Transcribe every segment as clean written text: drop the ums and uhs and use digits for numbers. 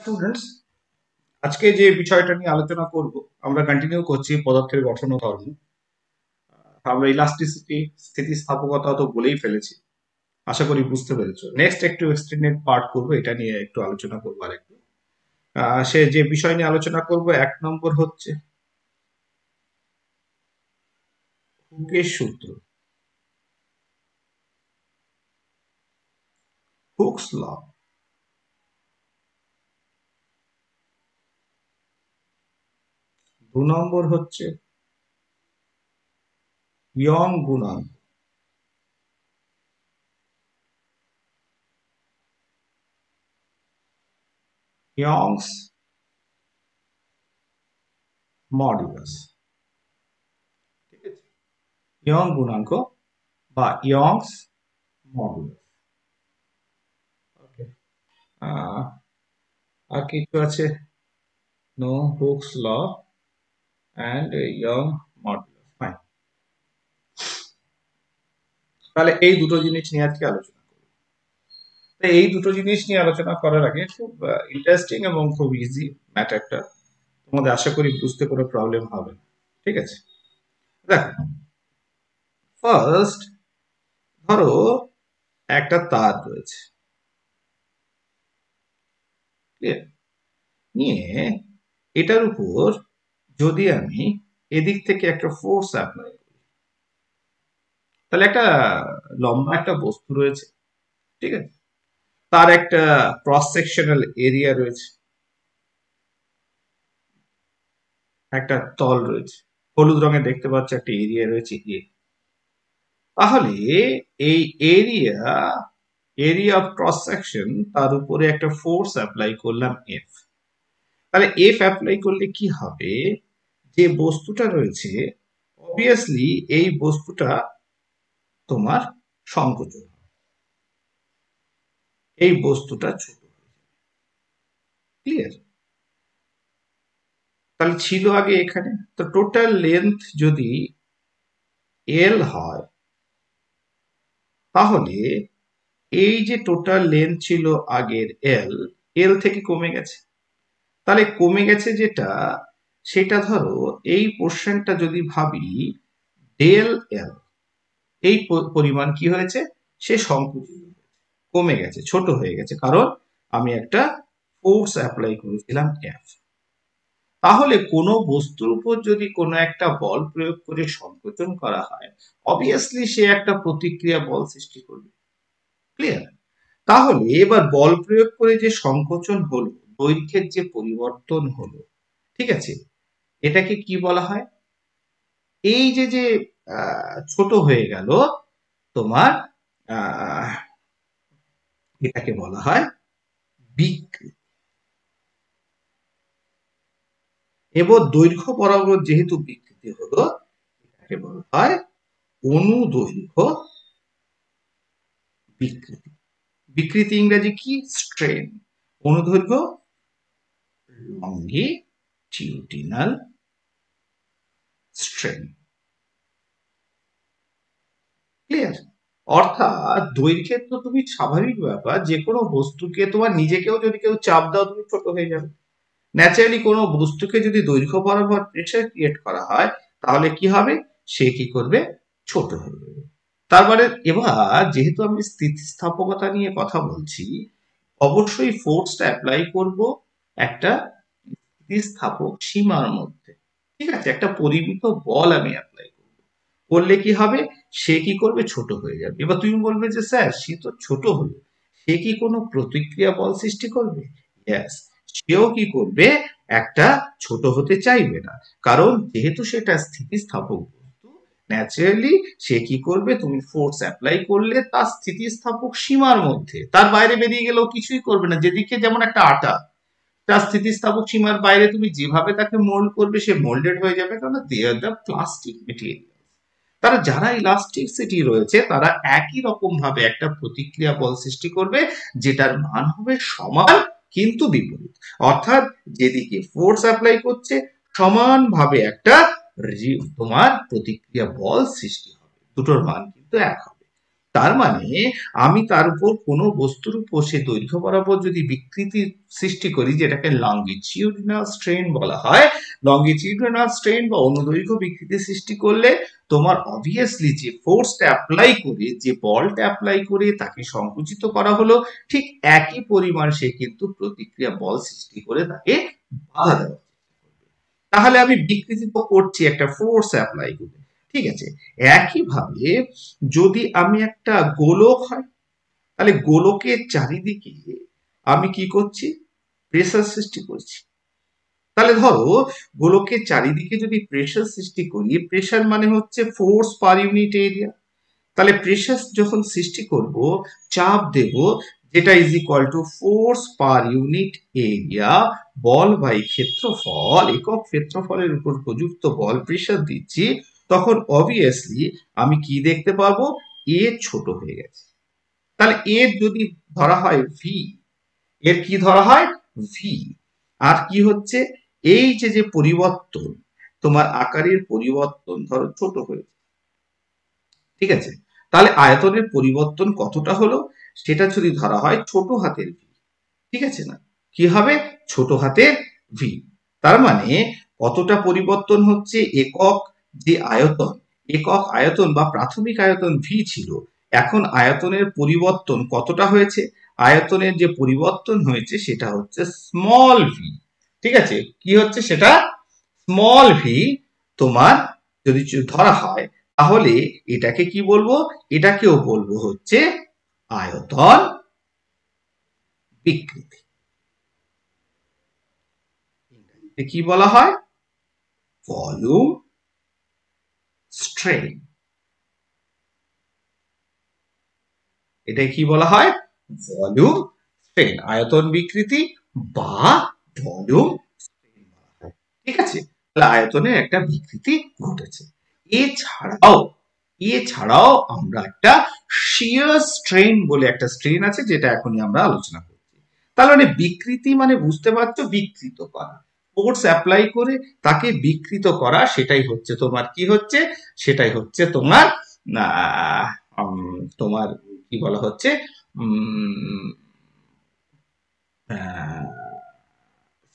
Students, আজকে যে বিষয়টা নিয়ে আলোচনা করব আমরা কন্টিনিউ করছি পদার্থের গঠন ও ধর্ম। আমরা ইলাস্টিসিটি স্থিতিস্থাপকতা তো বলেই ফেলেছি, আশা করি বুঝতে পেরেছো। নেক্সট একটু এক্সটেন্ডেড পার্ট করব, এটা নিয়ে একটু আলোচনা করবো আর একটু। সে যে বিষয় নিয়ে আলোচনা করব, 1 নম্বর হচ্ছে হুকের সূত্র, হুকস ল। 2 নম্বর হচ্ছে ইয়ং গুণাঙ্ক। Young's modulus. ঠিক আছে, ইয়ং গুণাঙ্ক বা ইয়ংস মডুলাস। ওকে, আর কিছু আছে? No, Hooke's law and Young modulus. Fine. তাহলে এই দুটো জিনিস নিয়ে আজকে আলোচনা করব। এই দুটো জিনিস নিয়ে আলোচনা করার আগে খুব ইন্টারেস্টিং এবং খুব ইজি ম্যাটারটা, তোমাদের আশা করি বুঝতে কোনো প্রবলেম হবে না। ঠিক আছে, দেখো, ফার্স্ট ধরো একটা তার রয়েছে, ক্লিয়ার? নিয়ে এটার উপর যদি আমি এদিক থেকে একটা ফোর্স অ্যাপ্লাই করি, তাহলে একটা লম্বা একটা বস্তু রয়েছে, ঠিক আছে? তার একটা ক্রস সেকশনাল এরিয়া রয়েছে, একটা তল রয়েছে, হলুদ রঙে দেখতে পাচ্ছ একটা এরিয়া রয়েছে এ। তাহলে এই area area of cross section, তার উপরে একটা ফোর্স অ্যাপ্লাই করলাম এফ। তাহলে এফ অ্যাপ্লাই করলে কি হবে? যে বস্তুটা রয়েছে, অবভিয়াসলি এই বস্তুটা তোমার সংকোচন হবে, এই বস্তুটা ছোট হয়ে যাবে। ক্লিয়ার? তাহলে ছিল আগে এখানে, তো টোটাল লেন্থ যদি এল হয়, তাহলে এই যে টোটাল লেন্থ ছিল আগের এল, এল থেকে কমে গেছে। তাহলে কমে গেছে যেটা, সেটা ধরো এই পোর্শনটা যদি ভাবি ডেল এল, এই পরিমাণ কি হয়েছে? সে সংকুচিত হয়েছে, কমে গেছে, ছোট হয়ে গেছে, কারণ আমি একটা ফোর্স অ্যাপ্লাই করেছিলাম এফ। তাহলে কোনো বস্তুর উপর যদি কোনো একটা বল প্রয়োগ করে সংকোচন করা হয়, অবভিয়াসলি সে একটা প্রতিক্রিয়া বল সৃষ্টি করবে। ক্লিয়ার? তাহলে এবার বল প্রয়োগ করে যে সংকোচন হলো, দৈর্ঘ্যের যে পরিবর্তন হলো, ঠিক আছে, এটাকে কি বলা হয়? এই যে যে ছোট হয়ে গেল তোমার, এটাকে বলা হয় বিকৃতি। এবার দৈর্ঘ্য বরাবর যেহেতু বিকৃতি হলো, এটাকে বলা হয় অনুদৈর্ঘ্য বিকৃতি। বিকৃতি ইংরেজি কি? স্ট্রেন। অনুদৈর্ঘ্য লঙ্গিটিউডিনাল স্ট্রেন। ক্লিয়ার? অর্থাৎ দৈর্ঘ্যের তো তুমি স্বাভাবিক ব্যাপার, যে কোনো বস্তুকে তোমার নিজেকেও যদি কেউ চাপ দাও, তুমি ছোট হয়ে যাবে। ন্যাচারালি কোনো বস্তুকে যদি দৈর্ঘ্য বরাবর প্রেসার ক্রিয়েট করা হয়, তাহলে কি হবে? সে কি করবে? ছোট হয়ে যাবে। তারপরে এবার যেহেতু আমি স্থিতিস্থাপকতা নিয়ে কথা বলছি, অবশ্যই ফোর্সটা অ্যাপ্লাই করব একটা স্থিতিস্থাপক সীমার মধ্যে। ঠিক আছে, একটা পরিমিত বল আমি অ্যাপ্লাই করব। করলে কি হবে? সে কি করবে? ছোট হয়ে যাবে। এবার তুমি বলবে যে স্যার, সে তো ছোট হলো, সে কি কোনো প্রতিক্রিয়া বল সৃষ্টি করবে? ইয়েস, সেও কি করবে? একটা ছোট হতে চাইবে না, কারণ যেহেতু সেটা স্থিতিস্থাপক বস্তু, ন্যাচারালি সে কি করবে? তুমি ফোর্স অ্যাপ্লাই করলে তার স্থিতিস্থাপক সীমার মধ্যে, তার বাইরে বেরিয়ে গেলেও কিছুই করবে না। যেদিকে যেমন একটা আটা, তার স্থিতিস্থাপক সীমার বাইরে তুমি যেভাবে তাকে মোল্ড করবে, সে মোল্ডেড হয়ে যাবে, কারণ দে আর দ্য প্লাস্টিক মেটেরিয়াল। তারা যারা ইলাস্টিসিটি রয়েছে, তারা একই রকম ভাবে একটা প্রতিক্রিয়া বল সৃষ্টি করবে, যেটার মান হবে সমান কিন্তু বিপরীত। অর্থাৎ যেদিকে ফোর্স অ্যাপ্লাই করছে, সমানভাবে একটা তোমার প্রতিক্রিয়া বল সৃষ্টি হবে, দুটোর মান কিন্তু এক হবে। তার মানে আমি তার উপর কোনো বস্তুর উপর সে দৈর্ঘ্য বরাবর যদি বিকৃতি সৃষ্টি করি, যেটাকে লঙ্গিটিউডিনাল স্ট্রেন বলা হয়, লঙ্গিটিউডিনাল স্ট্রেন বা অনুদৈর্ঘ্য বিকৃতি সৃষ্টি করলে তোমার অবভিয়াসলি যে ফোর্সটা অ্যাপ্লাই করে, যে বলটা অ্যাপ্লাই করে তাকে সংকুচিত করা হলো, ঠিক একই পরিমাণ সে কিন্তু প্রতিক্রিয়া বল সৃষ্টি করে তাকে বাধা দেওয়া। তাহলে আমি বিকৃতি তো করছি একটা ফোর্স অ্যাপ্লাই করে, ঠিক আছে। একইভাবে যদি আমি একটা গোলক হয়, তাহলে গোলকের চারিদিকে আমি কি করছি, প্রেসার সৃষ্টি করছি। তাহলে ধরো গোলকের চারিদিকে যদি প্রেসার সৃষ্টি করি, প্রেসার মানে হচ্ছে ফোর্স পার ইউনিট এরিয়া, তাহলে প্রেসার যখন সৃষ্টি করব, চাপ দেব, যেটা is equal to force per unit area বল বাই ক্ষেত্রফল, একক ক্ষেত্রফলের উপর প্রযুক্ত বল প্রেসার দিচ্ছি, তখন অবভিয়াসলি আমি কি দেখতে পাবো, এ ছোট হয়ে গেছে। তাহলে এর যদি ধরা হয় ভি, এর কি ধরা হয় ভি, আর কি হচ্ছে এই যে পরিবর্তন, তোমার আকারের পরিবর্তন ধরো ছোট হয়েছে, ঠিক আছে। তাহলে আয়তনের পরিবর্তন কতটা হলো, সেটা যদি ধরা হয় ছোট হাতের ভি, ঠিক আছে না, কি হবে ছোট হাতের ভি। তার মানে কতটা পরিবর্তন হচ্ছে, একক যে আয়তন, একক আয়তন বা প্রাথমিক আয়তন ভি ছিল, এখন আয়তনের পরিবর্তন কতটা হয়েছে, আয়তনের যে পরিবর্তন হয়েছে সেটা হচ্ছে স্মল ভি, ঠিক আছে। কি হচ্ছে সেটা স্মল ভি, তোমার যদি ধরা হয়, তাহলে এটাকে কি বলবো, এটাকেও বলবো হচ্ছে আয়তন বিকৃতি, কি বলা হয় ভলিউম স্ট্রেন, এটাই কি বলা হয় ভলিউম স্ট্রেন, আয়তন বিকৃতি বা ভলিউম স্ট্রেন বলা হয়, ঠিক আছে। তাহলে আয়তনের একটা বিকৃতি ঘটেছে। এছাড়াও আমরা একটা শিয়ার স্ট্রেন বলে একটা স্ট্রেন আছে, যেটা এখনই আমরা আলোচনা করছি। তাহলে মানে বিকৃতি মানে বুঝতে পারছো, বিকৃত করা, ফোর্স অ্যাপ্লাই করে তাকে বিকৃত করা, সেটাই হচ্ছে তোমার কি হচ্ছে, সেটাই হচ্ছে তোমার তোমার কি বলা হচ্ছে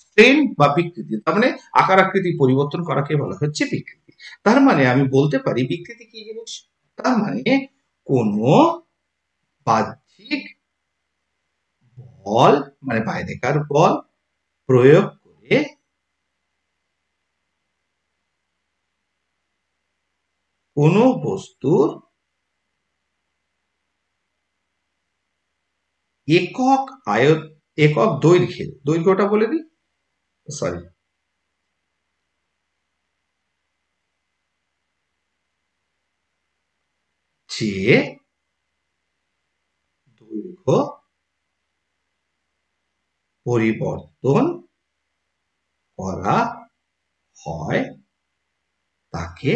স্ট্রেন বা বিকৃতি, তার মানে আকার আকৃতি পরিবর্তন করাকে বলা হচ্ছে বিকৃতি। তার মানে আমি বলতে পারি বিকৃতি কি জিনিস, তার মানে কোনো বাহ্যিক বল মানে বাইরেকার বল প্রয়োগ করে কোনো বস্তুর একক একক দৈর্ঘ্যের, দৈর্ঘ্যটা বলে দিই, সরি, যে দৈর্ঘ্য পরিবর্তন করা হয় তাকে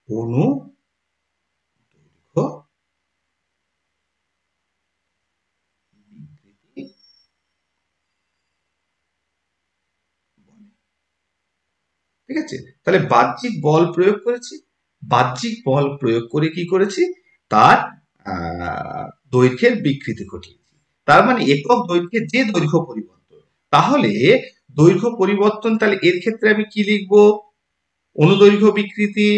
অনুদৈর্ঘ্য বিকৃতি বলে, ঠিক আছে। তাহলে বাহ্যিক বল প্রয়োগ করেছি, বাহ্যিক বল প্রয়োগ করে কি করেছি, তার দৈর্ঘ্যের বিকৃতি ঘটিয়েছি। তার মানে একক দৈর্ঘ্যের যে দৈর্ঘ্য পরিবর্তন, তাহলে দৈর্ঘ্য পরিবর্তন, তাহলে এর ক্ষেত্রে আমি কি লিখবো, অনুদৈর্ঘ্য বিকৃতি।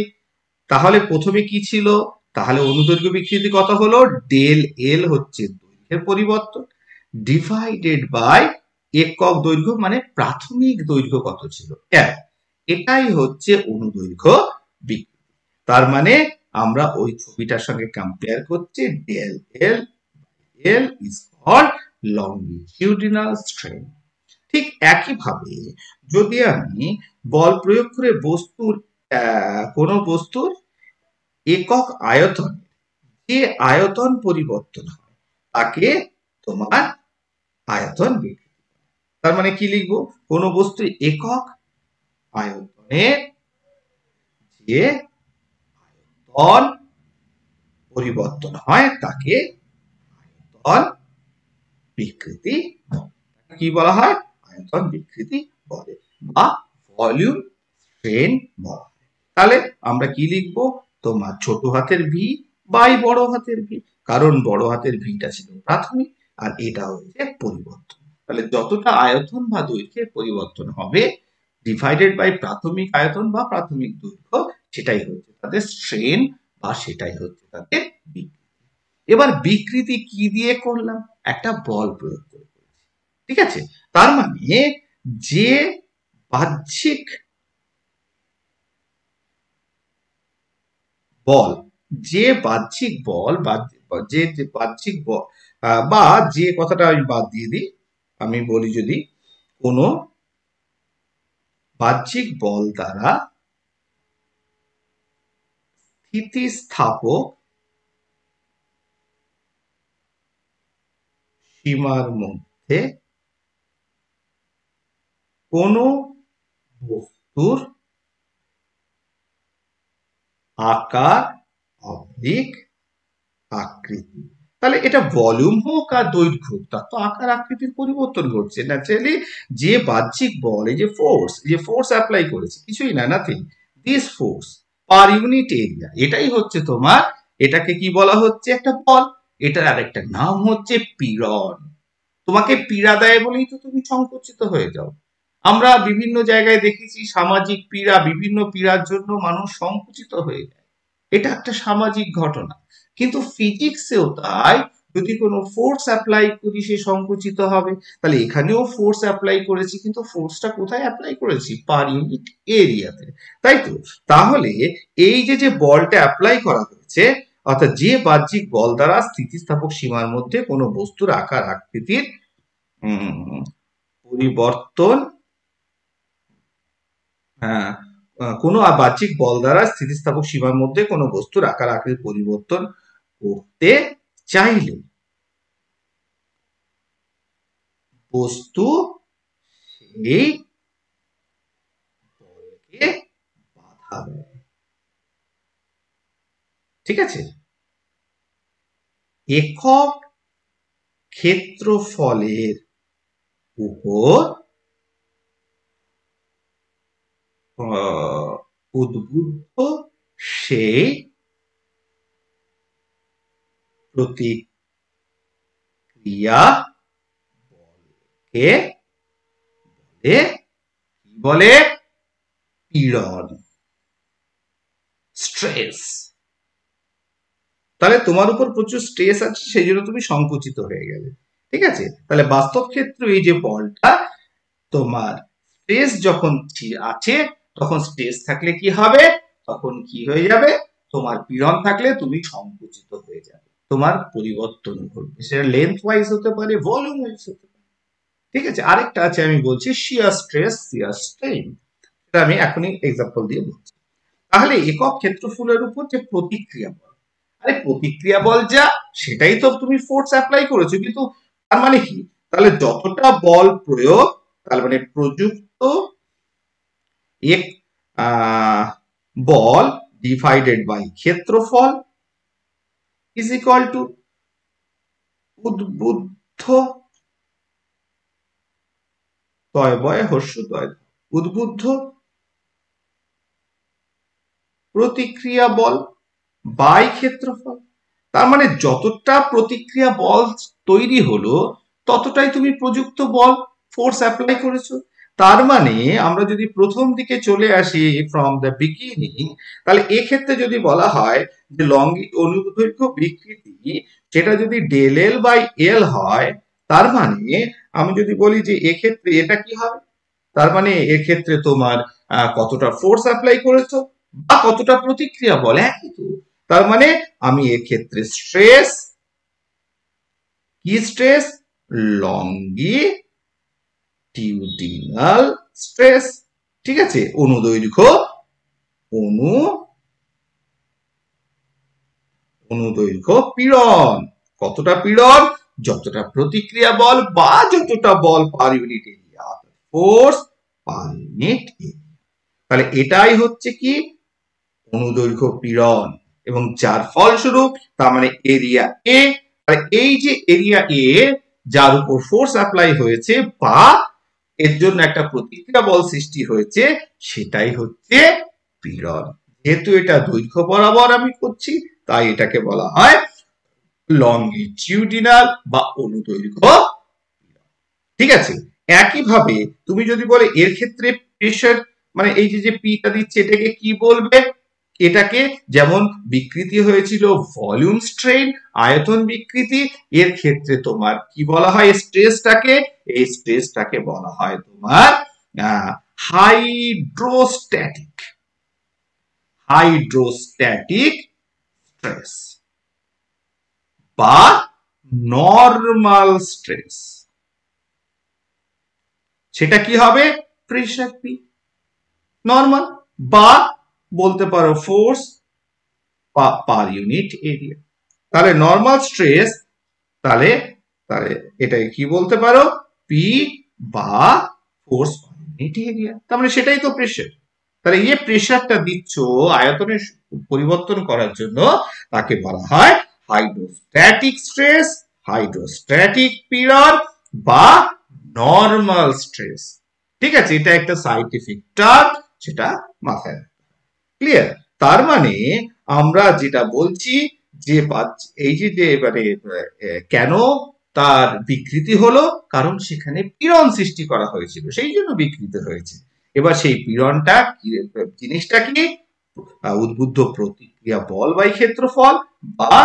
তাহলে প্রথমে কি ছিল, তাহলে অনুদৈর্ঘ্য বিকৃতি কত হলো, ডেল এল হচ্ছে দৈর্ঘ্যের পরিবর্তন ডিভাইডেড বাই একক দৈর্ঘ্য মানে প্রাথমিক দৈর্ঘ্য কত ছিল, এটাই হচ্ছে অনুদৈর্ঘ্য বিকৃতি। তার মানে আমরা ওই ছবিটার সঙ্গে কম্পেয়ার করছি, del L L is called longitudinal strain. ঠিক একইভাবে যদি আমি বল প্রয়োগ করে বস্তুর কোন বস্তুর একক আয়তন, যে আয়তন পরিবর্তন হয় তাকে তোমার আয়তন বিকৃতি, তার মানে কি লিখবো, কোন বস্তুর একক আয়তনের যে আয়তন পরিবর্তন হয় তাকে আয়তন বিকৃতি কি বলা হয়, আয়তন বিকৃতি বলে বা ভলিউম স্ট্রেন বলা হয়। তাহলে আমরা কি লিখবো, তোমার ছোট হাতের ভি বাই বড় হাতের ভি, কারণ বড় হাতের ভিটা ছিল প্রাথমিক আর এটা হচ্ছে পরিবর্তন। তাহলে যতটা আয়তন বা দৈর্ঘ্যের পরিবর্তন হবে ডিভাইডেড বাই প্রাথমিক আয়তন বা প্রাথমিক দৈর্ঘ্য, সেটাই হচ্ছে তাদের স্ট্রেন বা সেটাই হচ্ছে তাদের বিকৃতি। এবার বিকৃতি কি দিয়ে করলাম? একটা বল প্রয়োগ করে করেছি, ঠিক আছে? তার মানে যে বাহ্যিক বল, যে বাহ্যিক বল বা যে বাহ্যিক বল বা যে কথাটা আমি বাদ দিয়ে দিই, আমি বলি যদি কোনো বাহ্যিক বল দ্বারা স্থিতিস্থাপক সীমার মধ্যে কোনো বস্তুর আকার অবলিক আকৃতি, তাহলে এটা ভলিউম হোক আর দৈর্ঘ্য হোক, তার তো আকার আকৃতির পরিবর্তন ঘটছে ন্যাচারালি। যে বাহ্যিক বল, এই যে ফোর্স অ্যাপ্লাই করেছে, কিছুই না, nothing, this force per unit area, এটাই হচ্ছে তোমার, এটাকে কি বলা হচ্ছে? একটা বল। এটার আরেকটা নাম হচ্ছে পীড়ন। তোমাকে পীড়া দেয় বলেই তো তুমি সংকুচিত হয়ে যাও। আমরা বিভিন্ন জায়গায় দেখেছি সামাজিক পীড়া, বিভিন্ন পীড়ার জন্য মানুষ সংকুচিত হয়ে যায়, এটা একটা সামাজিক ঘটনা। কিন্তু ফিজিক্সেও তাই, যদি কোনো ফোর্স অ্যাপ্লাই করি সে সংকুচিত হবে। তাহলে এখানেও ফোর্স অ্যাপ্লাই করেছি, কিন্তু ফোর্সটা কোথায় অ্যাপ্লাই করেছি? পার ইউনিট এরিয়াতে, তাই তো? তাহলে এই যে বলটা অ্যাপ্লাই করা হয়েছে, অর্থাৎ যে বাহ্যিক বল দ্বারা স্থিতিস্থাপক সীমার মধ্যে কোনো বস্তুর আকার আকৃতির পরিবর্তন, হ্যাঁ, কোনো বাহ্যিক বল দ্বারা স্থিতিস্থাপক সীমার মধ্যে কোনো বস্তুর আকার আকৃতির পরিবর্তন করতে চাইলে বস্তু সেই বলকে বাধা দেয়, ঠিক আছে? একক ক্ষেত্রফলের উপর উদ্বুদ্ধ সেই প্রতিক্রিয়া বলকে বলে পীড়ন, স্ট্রেস। তাহলে তোমার উপর প্রচুর স্ট্রেস আছে, সেই জন্য তুমি সংকুচিত হয়ে গেলে, ঠিক আছে? তাহলে বাস্তব ক্ষেত্রে এই যে বলটা, তোমার স্ট্রেস যখন আছে, তখন স্ট্রেস থাকলে কি হবে? তখন কি হয়ে যাবে? তোমার পীড়ন থাকলে তুমি সংকুচিত হয়ে যাবে, তোমার পরিবর্তন ঘটবে, সেটা লেন্থ ওয়াইজ হতে পারে, ভলিউম ওয়াইজ হতে পারে, ঠিক আছে? আরেকটা আছে, আমি বলছি শিয়ার স্ট্রেস, শিয়ার স্ট্রেইন, এটা আমি এখনই এক্সাম্পল দিয়ে বলছি। তাহলে একক ক্ষেত্রফলের উপর যে প্রতিক্রিয়া বল, আরে প্রতিক্রিয়া বল যা, সেটাই তো তুমি ফোর্স অ্যাপ্লাই করেছো, কিন্তু তার মানে কি? তাহলে যতটা বল প্রয়োগ, তার মানে প্রযুক্ত এক বল ডিভাইডেড বাই ক্ষেত্রফল ইজ ইকুয়াল টু উদ্বুদ্ধ তয় বয় হর্ষ দয়, উদ্বুদ্ধ প্রতিক্রিয়া বল বাই ক্ষেত্রফল। তার মানে যতটা প্রতিক্রিয়া বল তৈরি হলো, ততটাই তুমি প্রযুক্ত বল ফোর্স অ্যাপ্লাই করেছো। তার মানে আমরা যদি প্রথম দিকে চলে আসি ফ্রম দ্য বিগিনিং, তাহলে এক্ষেত্রে যদি বলা হয় যে অনুদৈর্ঘ্য বিকৃতি, সেটা যদি ডেল এল বাই এল হয়, তার মানে আমি যদি বলি যে এক্ষেত্রে এটা কি হবে, তার মানে এক্ষেত্রে তোমার কতটা ফোর্স অ্যাপ্লাই করেছো বা কতটা প্রতিক্রিয়া বল, একই তো। তার মানে আমি এক্ষেত্রে স্ট্রেস, কি স্ট্রেস? লঙ্গিটিউডিনাল স্ট্রেস, ঠিক আছে? অনুদৈর্ঘ্য অনুদৈর্ঘ্য পীড়ন, কতটা পীড়ন? যতটা প্রতিক্রিয়া বল বা যতটা বল per unit area, force per unit area. তাহলে এটাই হচ্ছে কি অনুদৈর্ঘ্য পীড়ন, এবং যার ফলস্বরূপ তার মানে এরিয়া এ, আর এই যে এরিয়া এ যার উপর ফোর্স অ্যাপ্লাই হয়েছে বা এর জন্য একটা প্রতিক্রিয়া বল সৃষ্টি হয়েছে, সেটাই হচ্ছে পীড়ন, যেহেতু এটা দৈর্ঘ্য বরাবর আমি করছি, তাই এটাকে বলা হয় লংগিটিউডিনাল বা অনুদৈর্ঘ্য। ঠিক আছে, একইভাবে তুমি যদি বলে এর ক্ষেত্রে প্রেসার মানে এই যে পিটা দিচ্ছে এটাকে কি বলবে? এটাকে যেমন বিকৃতি হয়েছিল ভলিউম স্ট্রেন, আয়তন বিকৃতি, এর ক্ষেত্রে তোমার কি বলা হয় স্ট্রেসটাকে? এই স্ট্রেসটাকে বলা হয় তোমার হাইড্রোস্ট্যাটিক হাইড্রোস্ট্যাটিক স্ট্রেস বা নরমাল স্ট্রেস। সেটা কি হবে? প্রেসার পি নরমাল, বা বলতে পারো ফোর্স পার ইউনিট এরিয়া। তাহলে নরমাল স্ট্রেস, তাহলে তাহলে এটাকে কি বলতে পারো? পি বা ফোর্স পার ইউনিট এরিয়া। তার মানে সেটাই তো প্রেসার। তাহলে এই প্রেসারটা দিচ্ছ আয়তনের পরিবর্তন করার জন্য, তাকে বলা হয় হাইড্রোস্ট্যাটিক স্ট্রেস, হাইড্রোস্ট্যাটিক পিরিয়ড বা নরমাল স্ট্রেস। ঠিক আছে, এটা একটা সাইন্টিফিক টার্ম, সেটা মাথায় রাখতে। ক্লিয়ার? তার মানে আমরা যেটা বলছি যে এই যে মানে কেন তার বিকৃতি হলো, কারণ সেখানে পীড়ন সৃষ্টি করা হয়েছিল, সেই জন্য বিকৃতি হয়েছে। এবার সেই পীড়নটা জিনিসটা কি? উদ্বুদ্ধ প্রতিক্রিয়া বল বাই ক্ষেত্রফল বা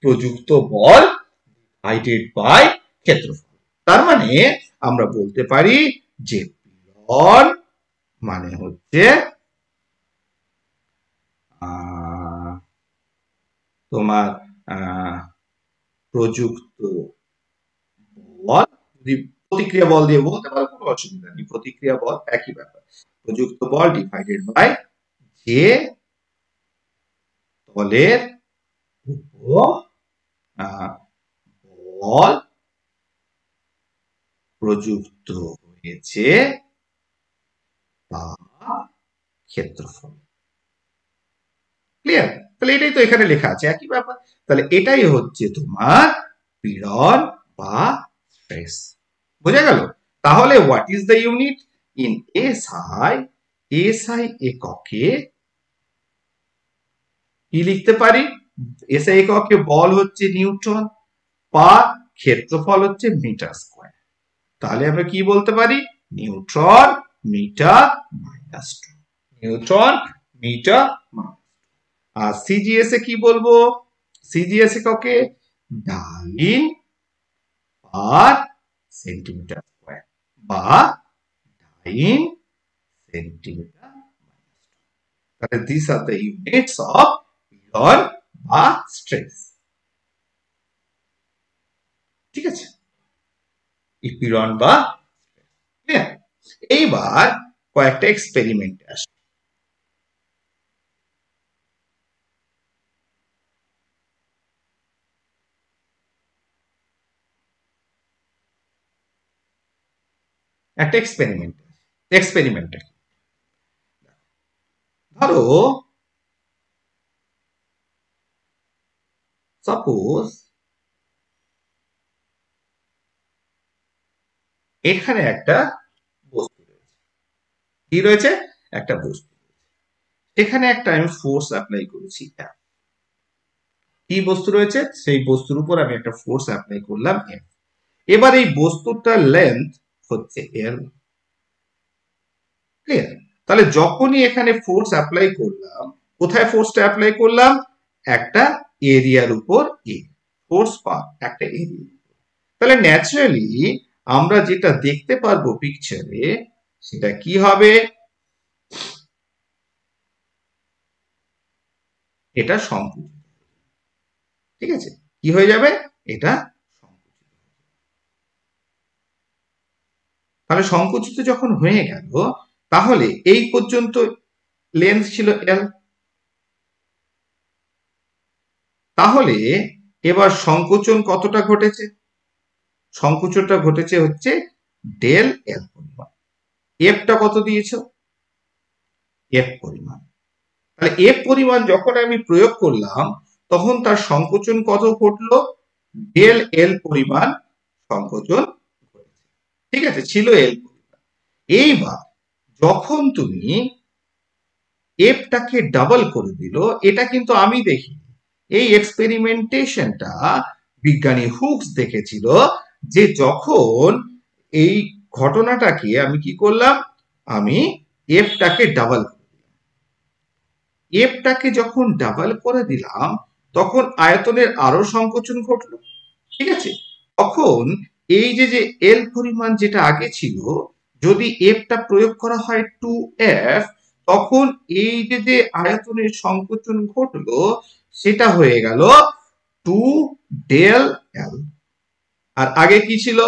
প্রযুক্ত বল ডিভাইডেড বাই ক্ষেত্রফল। তার মানে আমরা বলতে পারি যে পীড়ন মানে হচ্ছে তোমার প্রযুক্ত বল, যদি প্রতিক্রিয়া বল দিয়ে বলতে পারো কোনো অসুবিধা নেই, প্রতিক্রিয়া বল একই ব্যাপার। প্রযুক্ত বল ডিভাইডেড বাই যে বলের উপর বল প্রযুক্ত হয়েছে তা ক্ষেত্রফল। ক্লিয়ার? তাহলে এটাই তো এখানে লেখা আছে, একই ব্যাপার। তাহলে এটাই হচ্ছে তোমার পীড়ন বা স্ট্রেস। বোঝা গেল? তাহলে what is the unit in SI? SI এককে কি লিখতে পারি? এসআই এককে বল হচ্ছে নিউটন, বা ক্ষেত্রফল হচ্ছে মিটার স্কয়ার। তাহলে আমরা কি বলতে পারি? Newton metre minus 2, newton metre minus. আর সিজিএস এ কি বলবো? সিজিএস এককে ডাইন পার সেন্টিমিটার স্কয়ার বা ডাইন সেন্টিমিটার। তাহলে this are the units of পীড়ন বা স্ট্রেস। ঠিক আছে, এই পীড়ন বা ক্লিয়ার? এইবার কয়েকটা এক্সপেরিমেন্ট আসে। একটা এক্সপেরিমেন্ট ধরো, সাপোজ এখানে একটা বস্তু রয়েছে। কি রয়েছে? একটা বস্তু। এখানে একটা আমি ফোর্স অ্যাপ্লাই করেছি F। কি বস্তু রয়েছে? সেই বস্তুর উপর আমি একটা ফোর্স অ্যাপ্লাই করলাম F। এবার এই বস্তুটার লেন্থ হচ্ছে L। ক্লিয়ার? তাহলে যখনই এখানে ফোর্স অ্যাপ্লাই করলাম, কোথায় ফোর্সটা অ্যাপ্লাই করলাম? একটা এরিয়ার উপর এ ফোর্স একটা এরিয়া। তাহলে ন্যাচারালি আমরা যেটা দেখতে পারবো পিকচারে, সেটা কি হবে? এটা সংকুচিত। ঠিক আছে, কি হয়ে যাবে? এটা সংকুচিত। তাহলে সংকুচিত যখন হয়ে গেল, তাহলে এই পর্যন্ত লেন্থ ছিল L। তাহলে এবার সংকোচন কতটা ঘটেছে? সংকোচনটা ঘটেছে হচ্ছে ডেল এল পরিমাণ। এফটা কত দিয়েছ? এফ পরিমাণ। তাহলে এফ পরিমাণ যখন আমি প্রয়োগ করলাম, তখন তার সংকোচন কত ঘটলো? ডেল এল পরিমাণ সংকোচন ঘটেছে। ঠিক আছে, ছিল এল পরিমাণ। এইবার যখন তুমি এফটাকে ডাবল করে দিল, এটা কিন্তু আমি দেখি। এই এক্সপেরিমেন্টেশনটা বিজ্ঞানী হুকস দেখেছিল, যে যখন এই ঘটনাটাকে আমি কি করলাম, আমি এফটাকে ডাবল, এফটাকে যখন ডাবল করে দিলাম তখন আয়তনের আরো সংকোচন ঘটলো। ঠিক আছে, তখন এই যে যে এল পরিমাণ যেটা আগে ছিল, যদি এফটা প্রয়োগ করা হয় 2f, তখন এই যে যে আয়তনের সংকোচন ঘটলো সেটা হয়ে গেল 2 del L। আর আগে কি ছিল,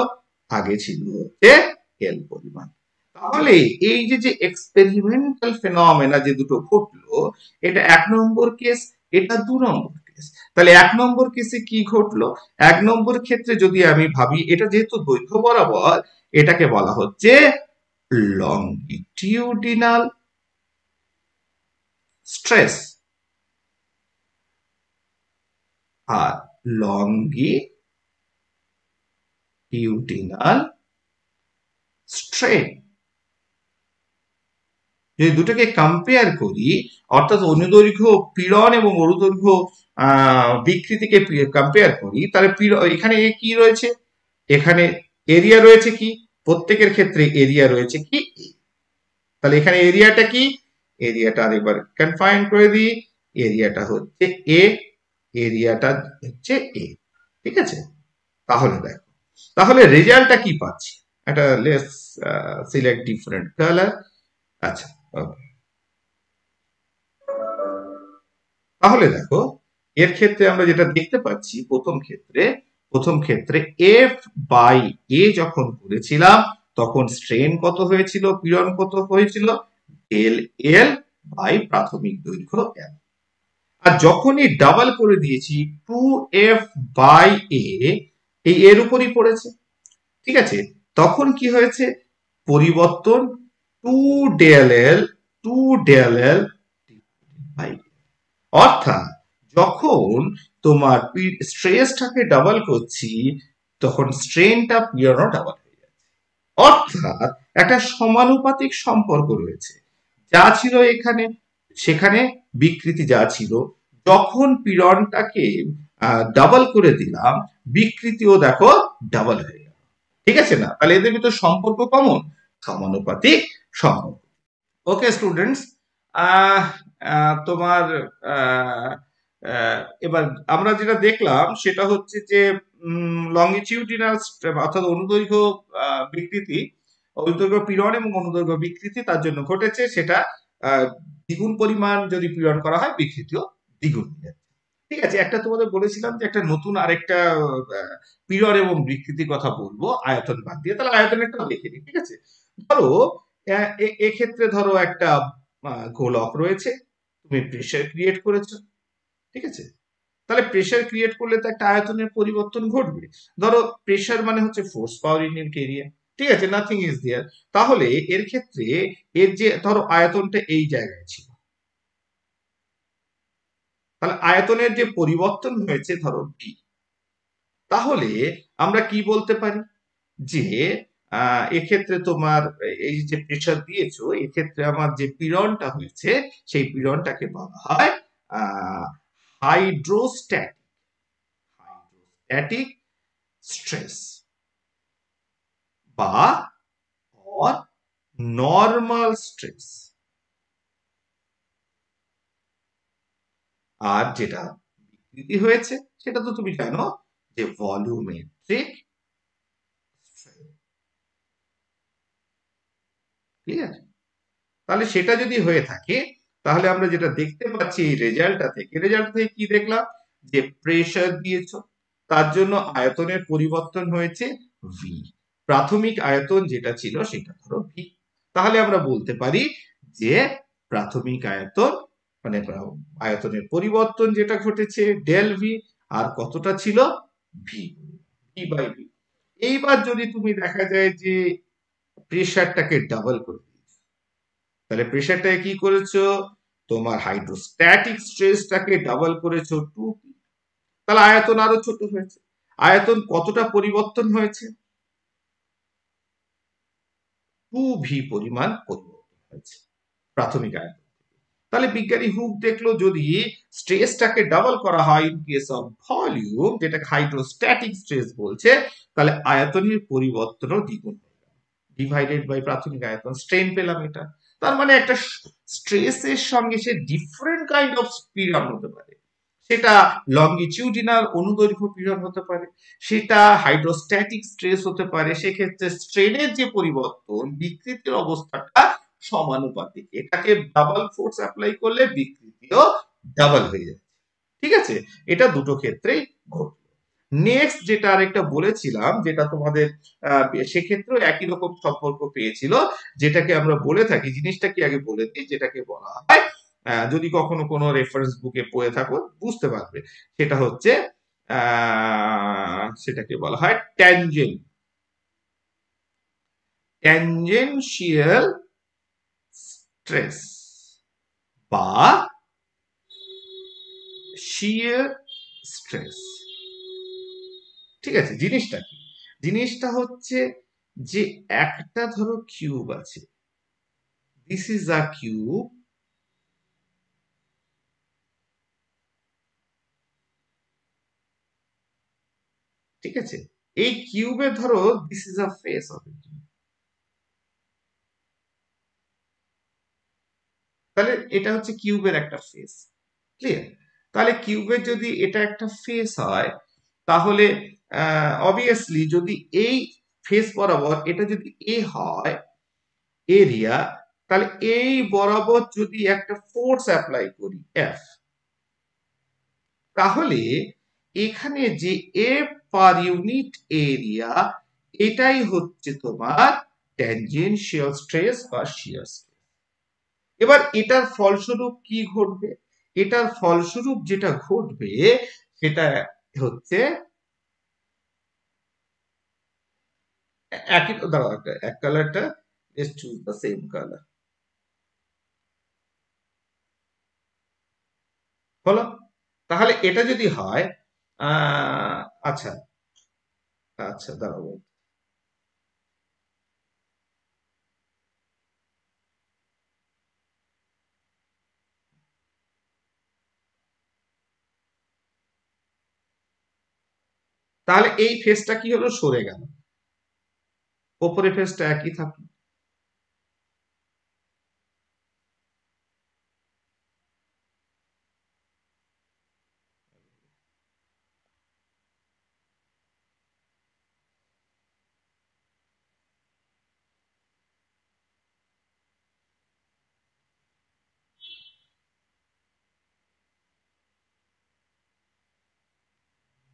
আগে ছিল হচ্ছে এল পরিমাণ। তাহলে এই যে যে এক্সপেরিমেন্টাল ফেনোমেনা যে দুটো ঘটলো, এটা 1 নম্বর কেস, এটা 2 নম্বর কেস। তাহলে 1 নম্বর কেসে কি ঘটলো, 1 নম্বর ক্ষেত্রে যদি আমি ভাবি, এটা যেহেতু দৈর্ঘ্য বরাবর, এটাকে বলা হচ্ছে লংগিটিউডিনাল স্ট্রেস। আর লংগিটিউডিনাল স্ট্রেন, যদি দুটোকে কম্পেয়ার করি, অর্থাৎ অনুদৈর্ঘ্য পীড়ন এবং অনুদৈর্ঘ্য বিকৃতিকে কম্পেয়ার করি, তাহলে এখানে কি রয়েছে, এখানে এরিয়া রয়েছে কি, প্রত্যেকের ক্ষেত্রে এরিয়া রয়েছে কি, তাহলে এখানে এরিয়াটা কি, এরিয়াটা আরেকবার কনফাইন করে দিই, এরিয়াটা হচ্ছে এ, এরিয়াটা হচ্ছে এ। ঠিক আছে, তাহলে দেখো, তাহলে রেজাল্টটা কি পাচ্ছি, একটা লেটস সিলেক্ট ডিফারেন্ট কালার। আচ্ছা, ওকে, তাহলে দেখো, এর ক্ষেত্রে আমরা যেটা দেখতে পাচ্ছি, প্রথম ক্ষেত্রে এফ বাই এ যখন করেছিলাম, তখন স্ট্রেন কত হয়েছিল, পীড়ন কত হয়েছিল, এল এল বাই প্রাথমিক দৈর্ঘ্য এল। আর যখনই ডাবল করে দিয়েছি 2f বাই এ, এই এর উপরই পড়েছে। ঠিক আছে, তখন কি হয়েছে, পরিবর্তন 2 del L, 2 del L by, অর্থাৎ যখন তোমার স্ট্রেসটাকে ডাবল করছি, তখন স্ট্রেনটা পিরিয়ডও ডাবল হয়ে যাচ্ছে। অর্থাৎ একটা সমানুপাতিক সম্পর্ক রয়েছে, যা ছিল এখানে সেখানে বিকৃতি যা ছিল, যখন পীড়নটাকে ডাবল করে দিলাম, বিকৃতিও দেখো ডাবল হয়ে গেল। ঠিক আছে না, তাহলে এদের ভিতর সম্পর্ক কমন, সমানুপাতিক সম্পর্ক। ওকে স্টুডেন্টস, তোমার আহ, এবার আমরা যেটা দেখলাম সেটা হচ্ছে যে লংগিটিউডিনাল অর্থাৎ অনুদৈর্ঘ্য বিকৃতি, অনুদৈর্ঘ্য পীড়ন এবং অনুদৈর্ঘ্য বিকৃতি তার জন্য ঘটেছে, সেটা দ্বিগুণ পরিমাণ যদি পীড়ন করা হয়, বিকৃতিও দ্বিগুণ হয়ে যাচ্ছে। ঠিক আছে, একটা তোমাদের বলেছিলাম যে একটা নতুন আরেকটা পীড়ন এবং বিকৃতির কথা বলবো আয়তন বাদ দিয়ে, তাহলে আয়তনেরটা দেখে নিই। ঠিক আছে, ধরো এক্ষেত্রে ধরো একটা গোলক রয়েছে, তুমি প্রেসার ক্রিয়েট করেছো। ঠিক আছে, তাহলে প্রেসার ক্রিয়েট করলে তো একটা আয়তনের পরিবর্তন ঘটবে। ধরো প্রেসার মানে হচ্ছে ফোর্স পাওয়ার ইউনিট এরিয়া। ঠিক আছে, নাথিং ইজ দেয়ার। তাহলে এর ক্ষেত্রে এর যে ধরো আয়তনটা এই জায়গায় ছিল, তাহলে আয়তনের যে পরিবর্তন হয়েছে ধরো ভি, তাহলে আমরা কি বলতে পারি, যে এক্ষেত্রে তোমার এই যে প্রেসার দিয়েছো, এক্ষেত্রে আমার যে পীড়নটা হয়েছে, সেই পীড়নটাকে বলা হয় হাইড্রোস্ট্যাটিক, হাইড্রোস্ট্যাটিক স্ট্রেস বা অর নর্মাল স্ট্রেস। আর যেটা বিকৃতি হয়েছে সেটা তো তুমি জানো, যে ভলিউমেট্রিক স্ট্রেস। ক্লিয়ার, তাহলে সেটা যদি হয়ে থাকে, তাহলে আমরা যেটা দেখতে পাচ্ছি এই রেজাল্টটা থেকে কি দেখলাম, যে প্রেসার দিয়েছো, তার জন্য আয়তনের পরিবর্তন হয়েছে ভি, প্রাথমিক আয়তন যেটা ছিল সেটা ধরো ভি। তাহলে আমরা বলতে পারি যে প্রাথমিক আয়তন মানে আয়তনের পরিবর্তন যেটা ঘটেছে ডেল ভি, আর কতটা ছিল, ভি, ভি বাই ভি। এইবার যদি তুমি দেখা যায় যে প্রেসারটাকে ডাবল করে, তাহলে প্রেসারটাকে কি করেছো, তোমার হাইড্রোস্ট্যাটিক স্ট্রেসটাকে ডাবল করেছো 2p, তাহলে আয়তন আরো ছোট হয়েছে। আয়তন কতটা পরিবর্তন হয়েছে, 2v পরিমাণ পরিবর্তন হয়েছে প্রাথমিক আয়তন। তাহলে বিজ্ঞানী হুক দেখলো যদি স্ট্রেসটাকে ডাবল করা হয় ইন কেস অফ ভলিউম, যেটাকে হাইড্রোস্ট্যাটিক স্ট্রেস বলছে, তাহলে আয়তনের পরিবর্তনও দ্বিগুণ ডিভাইডেড বাই প্রাথমিক আয়তন, স্ট্রেন পেলাম এটা। তার মানে একটা স্ট্রেসের সঙ্গে সে ডিফারেন্ট কাইন্ড অফ পীড়ন হতে পারে, সেটা লঙ্গিটিউডিনাল অনুদৈর্ঘ্য পীড়ন হতে পারে, সেটা হাইড্রোস্ট্যাটিক স্ট্রেস হতে পারে। সেক্ষেত্রে স্ট্রেনের যে পরিবর্তন, বিকৃতির অবস্থাটা সমানুপাতিক, এটাকে ডাবল ফোর্স অ্যাপ্লাই করলে বিকৃতিও ডাবল হয়ে যাচ্ছে। ঠিক আছে, এটা দুটো ক্ষেত্রেই ঘটবে। নেক্সট যেটা আরেকটা বলেছিলাম, যেটা তোমাদের সেক্ষেত্রেও একই রকম সম্পর্ক পেয়েছিল, যেটাকে আমরা বলে থাকি, জিনিসটা কি আগে বলে দিই, যেটাকে বলা হয়, যদি কখনো কোনো রেফারেন্স বুকে পড়ে থাকো বুঝতে পারবে, সেটা হচ্ছে সেটাকে বলা হয় ট্যানজেনশিয়াল স্ট্রেস বা শিয়ার স্ট্রেস। ঠিক আছে, জিনিসটা কি? জিনিসটা হচ্ছে যে একটা ধরো কিউব আছে, দিস ইজ আ কিউব, ঠিক আছে, এই কিউবে ধরো this is a face of it, তাহলে এটা হচ্ছে কিউবের একটা ফেস, ক্লিয়ার? তাহলে কিউবের যদি এটা একটা ফেস হয়, তাহলে অবভিয়াসলি যদি এই ফেস বরাবর এটা যদি এ হয় এরিয়া, তাহলে এই বরাবর যদি একটা ফোর্স অ্যাপ্লাই করি এফ, তাহলে এখানে যে এফ পার ইউনিট এরিয়া, এটাই হচ্ছে তোমার ট্যানজেনশিয়াল স্ট্রেস বা শিয়ার স্ট্রেস। এবার এটার ফলস্বরূপ কি ঘটবে? এটার ফলস্বরূপ যেটা ঘটবে সেটা হচ্ছে একই, দাঁড়াও এক কালারটা, just choose the same colour, হলো? তাহলে এটা যদি হয়, আহ, আচ্ছা আচ্ছা দাঁড়াও, তাহলে এই ফেসটা কি হলো, সরে গেল, ওপরে ফেসটা একই থাকলো।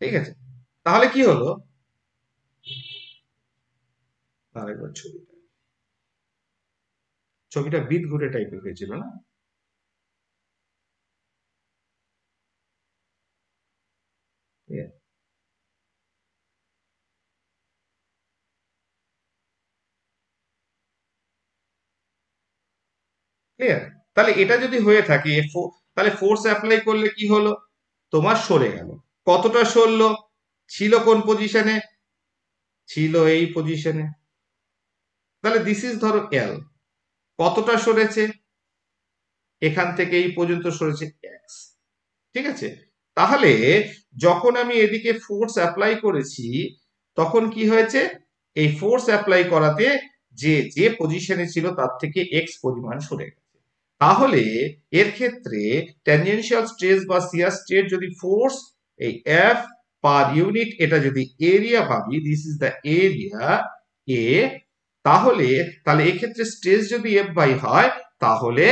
ঠিক আছে, তাহলে কি হলো, আরেকবার ছবিটা বিট ঘুরে টাইপের হয়েছিল না? ক্লিয়ার? তাহলে এটা যদি হয়ে থাকে, তাহলে ফোর্স অ্যাপ্লাই করলে কি হলো, তোমার সরে গেল। কতটা সরলো? ছিল কোন পজিশনে? ছিল এই পজিশনে। তাহলে দিস ইজ ধরো এল, কতটা সরেছে? এখান থেকে এই পর্যন্ত সরেছে এক্স। ঠিক আছে, তাহলে যখন আমি এদিকে ফোর্স অ্যাপ্লাই করেছি, তখন কি হয়েছে, এই ফোর্স অ্যাপ্লাই করাতে যে যে পজিশনে ছিল তার থেকে এক্স পরিমাণ সরে গেছে। তাহলে এর ক্ষেত্রে ট্যানজেনশিয়াল স্ট্রেস বা শিয়ার স্ট্রেস যদি ফোর্স এই এফ পার ইউনিট, এটা যদি এরিয়া ভাবি, দিস ইজ দ্য এরিয়া এ, তাহলে তাহলে এক্ষেত্রে স্ট্রেস যদি এফ বাই হয়, তাহলে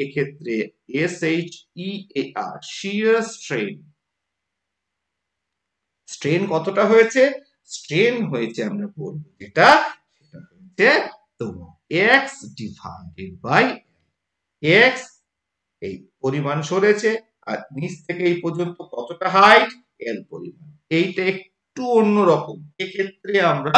এক্ষেত্রে এস এইচ ই এ আর শিয়ার স্ট্রেন, স্ট্রেন কতটা হয়েছে? স্ট্রেন হয়েছে আমরা বলবো যেটা, সেটা হচ্ছে তোমার এক্স ডিভাইডেড বাই এক্স, এই পরিমাণ সরেছে, আর নিচ থেকে এই পর্যন্ত কতটা হাইট, এল পরিমাণ। এইটা একটু অন্যরকম, এক্ষেত্রে আমরা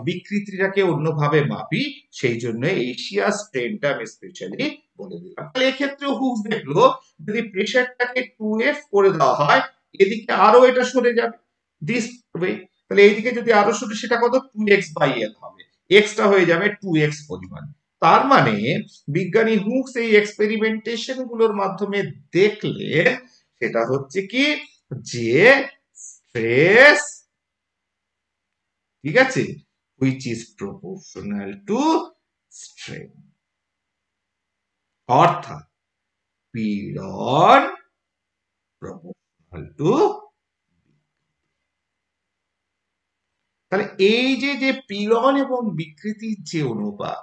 বিকৃতিটাকে অন্যভাবে মাপি, সেই জন্য এশিয়া স্ট্রেনটা আমি স্পেশালি বলে দিলাম। তাহলে এক্ষেত্রে হুগস দেখলো যদি প্রেশারটাকে 2f করে দেওয়া হয়, এদিকে আরো এটা সরে যাবে দিস ওয়ে, তাহলে এইদিকে যদি আরো সরে, সেটা কত, 2x বাই এল হবে, এক্সটা হয়ে যাবে 2x পরিমাণ। তার মানে বিজ্ঞানী হুকস এই এক্সপেরিমেন্টেশন গুলোর মাধ্যমে দেখলে সেটা হচ্ছে কি যে স্ট্রেস, ঠিক আছে, which is proportional to strain, অর্থাৎ পীড়ন প্রপোর্শনাল টু, তাহলে এই যে যে পীড়ন এবং বিকৃতির যে অনুপাত,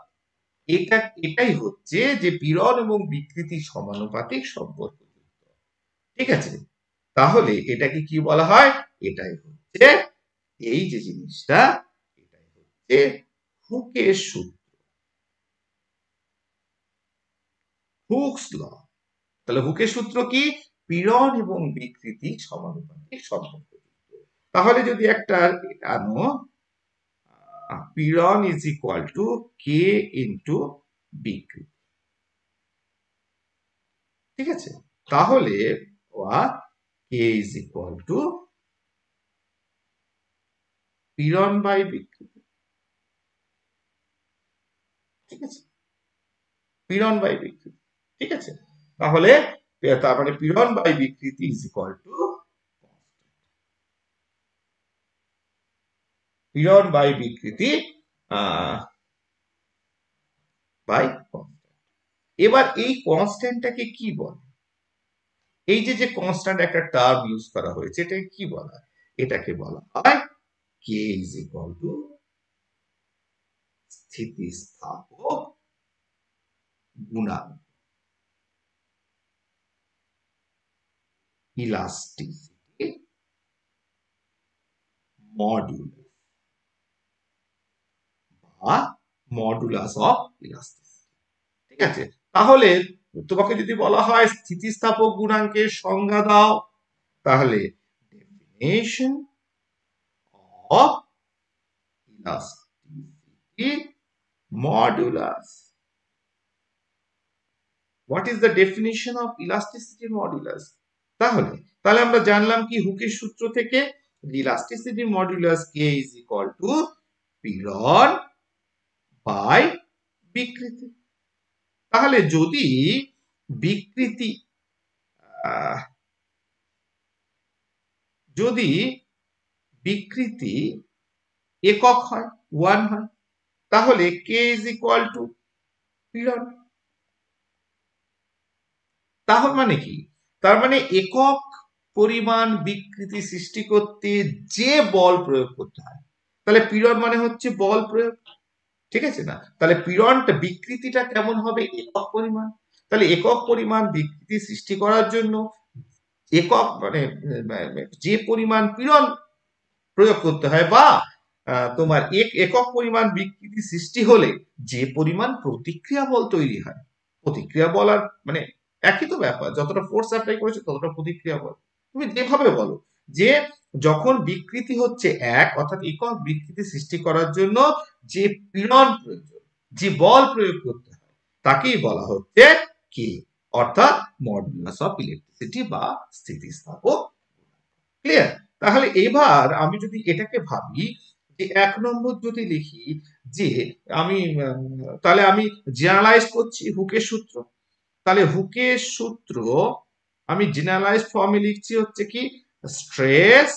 এটাই হচ্ছে যে পীড়ন এবং বিকৃতি সমানুপাতিক সম্পর্ক, ঠিক আছে। তাহলে এটাকে কি বলা হয়? এটাই হচ্ছে এই যে জিনিসটা, এটাই হচ্ছে হুকের সূত্র, হুকস ল। তাহলে হুকের সূত্র কি? পীড়ন এবং বিকৃতি সমানুপাতিক সম্পর্ক। তাহলে যদি একটা আনো, পীড়ন is equal to K into বিকৃতি, ঠিক আছে। তাহলে কে ইজ ইকুয়াল টু পীড়ন বাই বিকৃতি, ঠিক আছে, পীড়ন বাই বিকৃতি, ঠিক আছে। তাহলে তার মানে পীড়ন বাই বিকৃতি ইজ ইকুয়াল টু পীড়ন বাই বিকৃতি বাই কনস্ট্যান্ট। এবার এই কনস্ট্যান্টটাকে কি বলে? এই যে যে কনস্ট্যান্ট একটা টার্ম ইউজ করা হয়েছে, এটাকে কি বলা হয়? এটাকে বলা হয় কে ইজ ইকুয়াল টু স্থিতিস্থাপক গুণাঙ্ক, ইলাস্টিসিটি মডুলাস বা মডুলাস অফ ইলাস্টিসিটি, ঠিক আছে। তাহলে তোমাকে যদি বলা হয় স্থিতিস্থাপক গুণাঙ্কের সংজ্ঞা দাও, তাহলে definition of elasticity modulus. What is the definition of elasticity modulus? তাহলে তাহলে আমরা জানলাম কি হুকের সূত্র থেকে, elasticity modulus K is equal to পীড়ন বাই বিকৃতি। তাহলে যদি বিকৃতি যদি বিকৃতি একক হয়, ওয়ান হয়, তাহলে কে ইজ ইকুয়াল টু পীড়ন। তাহলে মানে কি? তার মানে একক পরিমাণ বিকৃতি সৃষ্টি করতে যে বল প্রয়োগ করতে হয়, তাহলে পীড়ন মানে হচ্ছে বল প্রয়োগ, ঠিক আছে না? তাহলে পীড়নটা বিকৃতিটা কেমন হবে? একক পরিমাণ। তাহলে একক পরিমাণ বিকৃতি সৃষ্টি করার জন্য একক মানে যে পরিমাণ পীড়ন প্রয়োগ করতে হয়, বা তোমার একক পরিমাণ বিকৃতি সৃষ্টি হলে যে পরিমাণ প্রতিক্রিয়া বল তৈরি হয়, প্রতিক্রিয়া বল আর মানে একই তো ব্যাপার, যতটা ফোর্স অ্যাপ্লাই করেছে ততটা প্রতিক্রিয়া বল। তুমি যেভাবে বলো যে যখন বিকৃতি হচ্ছে এক, অর্থাৎ একক বিকৃতি সৃষ্টি করার জন্য যে পীড়ন প্রয়োজন, যে বল প্রয়োগ করতে হয়, তাকেই বলা হচ্ছে কি, অর্থাৎ মডুলাস অফ ইলেকট্রিসিটি বা স্থিতিস্থাপক। ক্লিয়ার? তাহলে এবার আমি যদি এটাকে ভাবি যে ১ নম্বর যদি লিখি যে আমি তাহলে আমি জেনারেলাইজ করছি হুকের সূত্র। তাহলে হুকের সূত্র আমি জেনারেলাইজ ফর্মে লিখছি হচ্ছে কি stress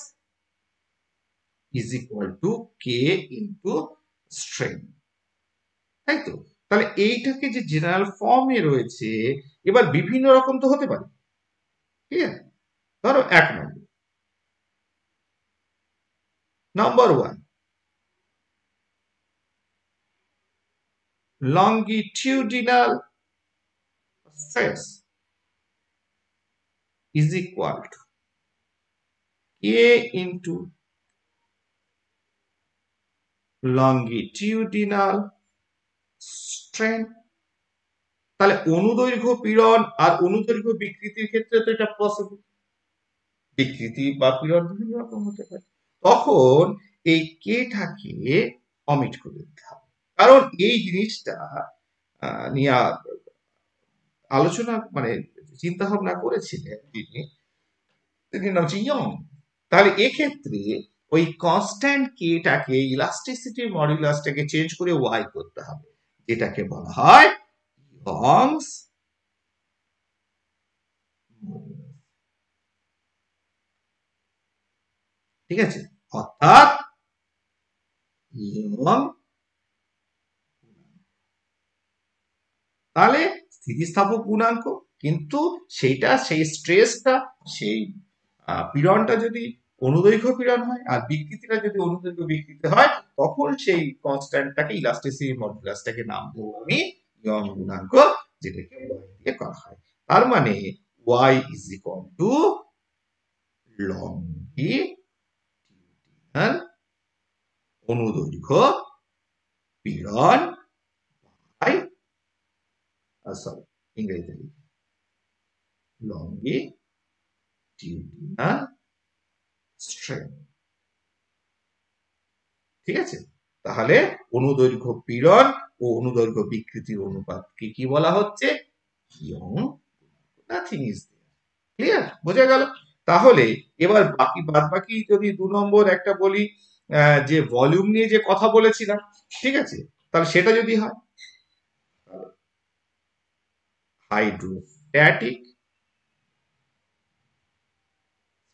is equal to K into strain, তাই তো? তাহলে এইটাকে যে জেনারেল ফর্মে রয়েছে, এবার বিভিন্ন রকম তো হতে পারে, ঠিক আছে। ধরো ১ নম্বর, number 1, longitudinal stress is equal to A into longitudinal strain। তাহলে অনুদৈর্ঘ্য পীড়ন আর অনুদৈর্ঘ্য বিকৃতির ক্ষেত্রে তো এটা পসিবল, বিকৃতি বা পীড়ন বিভিন্ন রকম হতে পারে। তখন এই কেটাকে অমিট করে দিতে হবে, কারণ এই জিনিসটা নিয়ে আলোচনা মানে চিন্তা ভাবনা করেছিলেন যিনি, তিনি নাম হচ্ছে ইয়ং। তাহলে এক্ষেত্রে ওই কনস্ট্যান্ট কেটাকে ইলাস্টিসিটি মডুলাসটাকে চেঞ্জ করে ওয়াই করতে হবে, যেটাকে বলা হয় ইয়ংস মডুলাস। ঠিক আছে, অর্থাৎ ইয়ং, তাহলে স্থিতিস্থাপক গুণাঙ্ক, কিন্তু সেইটা সেই স্ট্রেসটা সেই পীড়নটা যদি অনুদৈর্ঘ্য পীড়ন হয় আর বিকৃতিটা যদি অনুদৈর্ঘ্য বিকৃতি হয়, তখন সেই কনস্ট্যান্টটাকে ইলাস্টিসিটি মডুলাসটাকে নাম দেবো আমি ইয়ং গুণাঙ্ক, যেটাকে ওয়াই দিয়ে করা হয়। তার মানে Y is equal to longitudinal অনুদৈর্ঘ্য পীড়ন বাই সরি ইংরেজিতে longitudinal strain। ঠিক আছে, তাহলে অনুদৈর্ঘ্য পীড়ন ও অনুদৈর্ঘ্য বিকৃতির অনুপাতকে কি বলা হচ্ছে? ইয়ং। নাথিং ইজ ক্লিয়ার, বোঝা গেল? তাহলে এবার বাদ বাকি যদি 2 নম্বর একটা বলি, যে ভলিউম নিয়ে যে কথা বলেছিলাম, ঠিক আছে, তাহলে সেটা যদি হয় হাইড্রোস্ট্যাটিক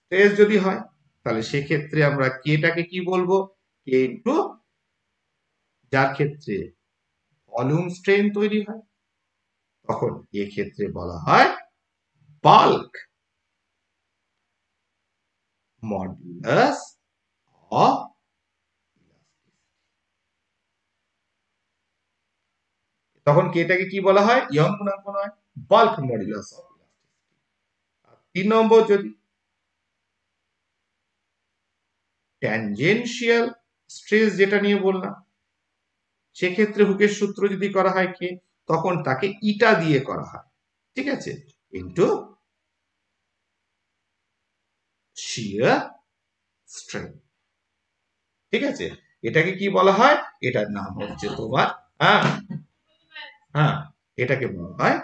স্ট্রেস যদি হয়, তাহলে সেক্ষেত্রে আমরা কেটাকে কি বলবো? কে ইন্টু, যার ক্ষেত্রে ভলিউম স্ট্রেন তৈরি হয়, তখন এক্ষেত্রে বলা হয় বাল্ক মডুলাস অফ, তখন কেটাকে কি বলা হয়? ইয়ং গুণাঙ্ক নয়, বাল্ক মডুলাস অফ। 3 নম্বর যদি ট্যানজেনশিয়াল স্ট্রেস যেটা নিয়ে বললাম, সেক্ষেত্রে হুকের সূত্র যদি করা হয় কে, তখন তাকে ইটা দিয়ে করা হয়, ঠিক আছে, ইন্টু শিয়ার স্ট্রেন। ঠিক আছে, এটাকে কি বলা হয়? এটার নাম হচ্ছে তোমার, হ্যাঁ হ্যাঁ, এটাকে বলা হয়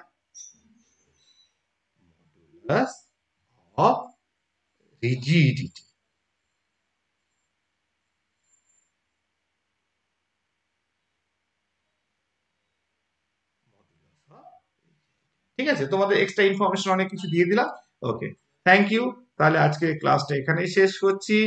মডুলাস অফ রিজিডিটি। ঠিক আছে, তোমাদের এক্সট্রা ইনফরমেশন অনেক কিছু দিয়ে দিলাম। ওকে, থ্যাংক ইউ। তাহলে আজকে ক্লাসটা এখানেই শেষ করছি।